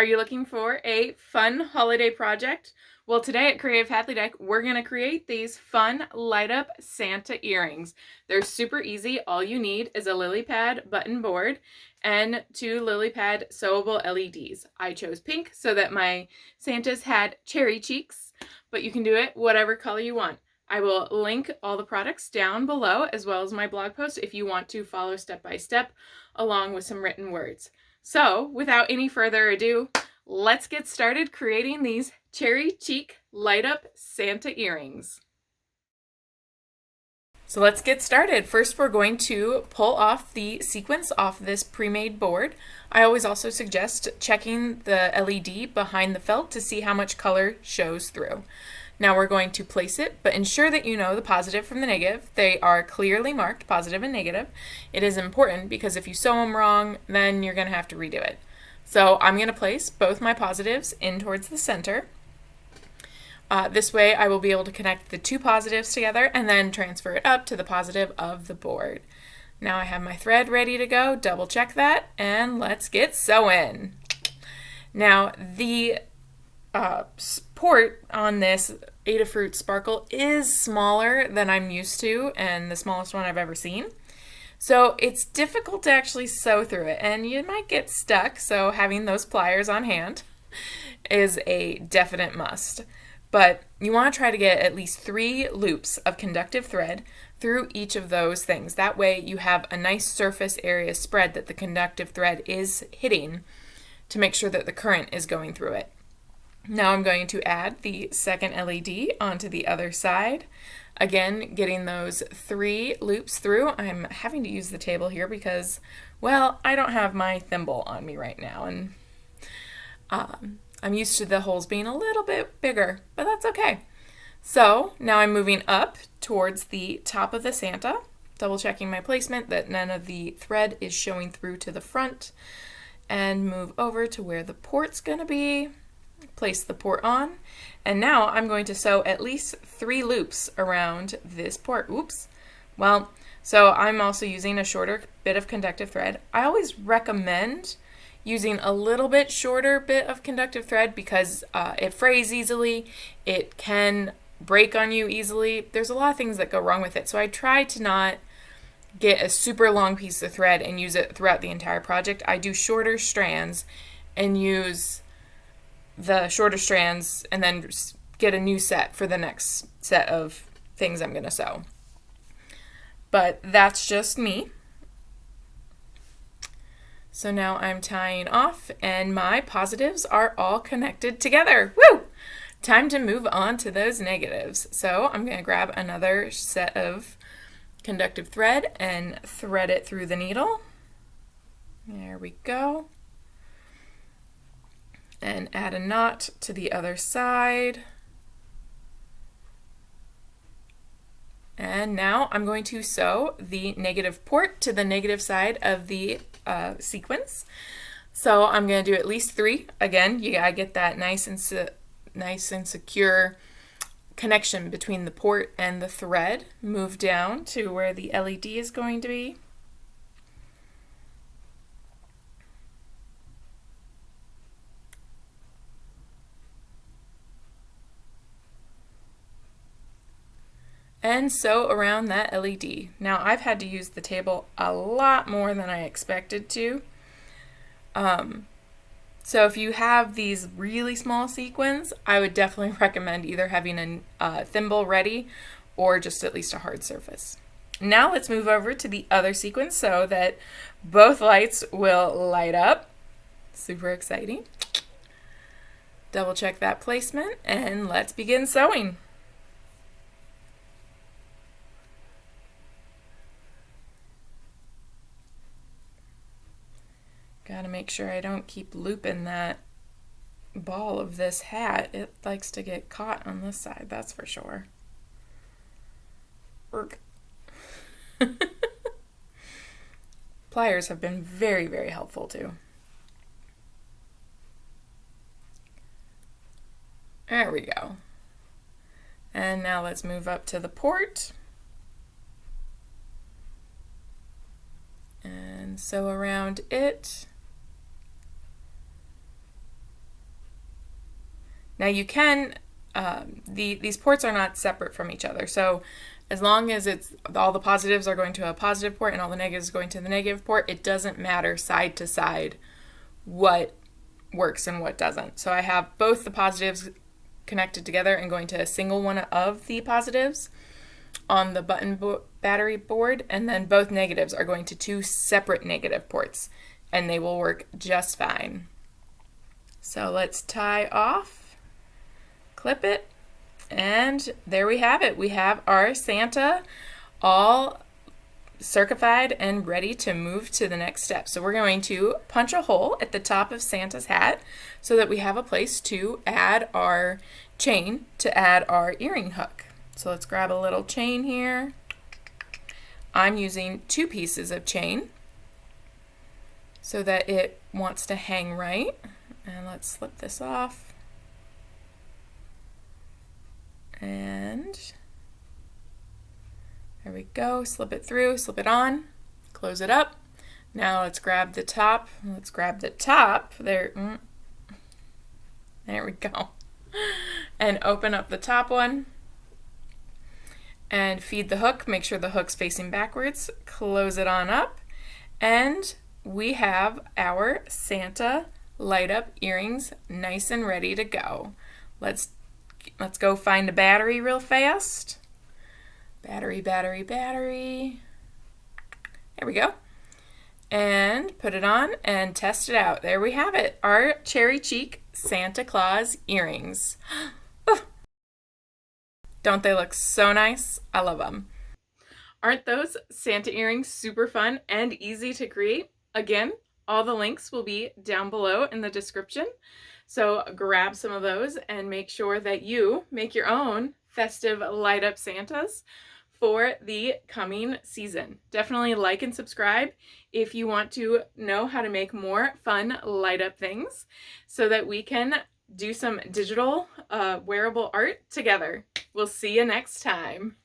Are you looking for a fun holiday project? Well, today at Creative Hadley Deck, we're going to create these fun light up Santa earrings. They're super easy. All you need is a LilyPad button board and two LilyPad sewable LEDs. I chose pink so that my Santas had cherry cheeks, but you can do it whatever color you want. I will link all the products down below as well as my blog post if you want to follow step by step along with some written words. So, without any further ado, let's get started creating these cherry cheek light up Santa earrings. So let's get started. First, we're going to pull off the sequins off this pre-made board. I always also suggest checking the LED behind the felt to see how much color shows through. Now we're going to place it, but ensure that you know the positive from the negative. They are clearly marked, positive and negative. It is important because if you sew them wrong, then you're going to have to redo it. So I'm going to place both my positives in towards the center. This way I will be able to connect the two positives together and then transfer it up to the positive of the board. Now I have my thread ready to go, double check that, and let's get sewing. Now the port on this Adafruit Sparkle is smaller than I'm used to and the smallest one I've ever seen. So it's difficult to actually sew through it and you might get stuck, so having those pliers on hand is a definite must. But you want to try to get at least 3 loops of conductive thread through each of those things. That way you have a nice surface area spread that the conductive thread is hitting to make sure that the current is going through it. Now I'm going to add the second LED onto the other side. Again, getting those 3 loops through. I'm having to use the table here because, well, I don't have my thimble on me right now, and I'm used to the holes being a little bit bigger, but that's okay. So now I'm moving up towards the top of the Santa, double checking my placement that none of the thread is showing through to the front, and move over to where the port's gonna be. Place the port on, and now I'm going to sew at least 3 loops around this port. Oops. Well, so I'm also using a shorter bit of conductive thread. I always recommend using a little bit shorter bit of conductive thread because it frays easily, it can break on you easily. There's a lot of things that go wrong with it, so I try to not get a super long piece of thread and use it throughout the entire project. I do shorter strands and use the shorter strands and then get a new set for the next set of things I'm going to sew. But that's just me. So now I'm tying off and my positives are all connected together. Woo! Time to move on to those negatives. So I'm going to grab another set of conductive thread and thread it through the needle. There we go. And add a knot to the other side. And now I'm going to sew the negative port to the negative side of the sequins. So I'm going to do at least 3. Again, you gotta get that nice and secure connection between the port and the thread. Move down to where the LED is going to be. And sew around that LED. Now I've had to use the table a lot more than I expected to. So if you have these really small sequins, I would definitely recommend either having a thimble ready or just at least a hard surface. Now let's move over to the other sequins so that both lights will light up. Super exciting. Double check that placement and let's begin sewing. Gotta make sure I don't keep looping that ball of this hat. It likes to get caught on this side, that's for sure. Pliers have been very, very helpful too. There we go. And now let's move up to the port. And sew around it. Now you can, these ports are not separate from each other. So as long as it's all the positives are going to a positive port and all the negatives going to the negative port, it doesn't matter side to side what works and what doesn't. So I have both the positives connected together and going to a single one of the positives on the battery board, and then both negatives are going to two separate negative ports, and they will work just fine. So let's tie off, clip it, and there we have it. We have our Santa all circified and ready to move to the next step. So we're going to punch a hole at the top of Santa's hat so that we have a place to add our chain to add our earring hook. So let's grab a little chain here. I'm using 2 pieces of chain so that it wants to hang right. And let's slip this off. And there we go. Slip it through, slip it on, close it up. Now let's grab the top. Let's grab the top. There we go. And open up the top one. And feed the hook. Make sure the hook's facing backwards. Close it on up. And we have our Santa light up earrings nice and ready to go. Let's go find a battery real fast. Battery. There we go. And put it on and test it out. There we have it. Our cherry cheek Santa Claus earrings. Don't they look so nice? I love them. Aren't those Santa earrings super fun and easy to create? Again, all the links will be down below in the description. So grab some of those and make sure that you make your own festive light up Santas for the coming season. Definitely like and subscribe if you want to know how to make more fun light up things so that we can do some digital wearable art together. We'll see you next time.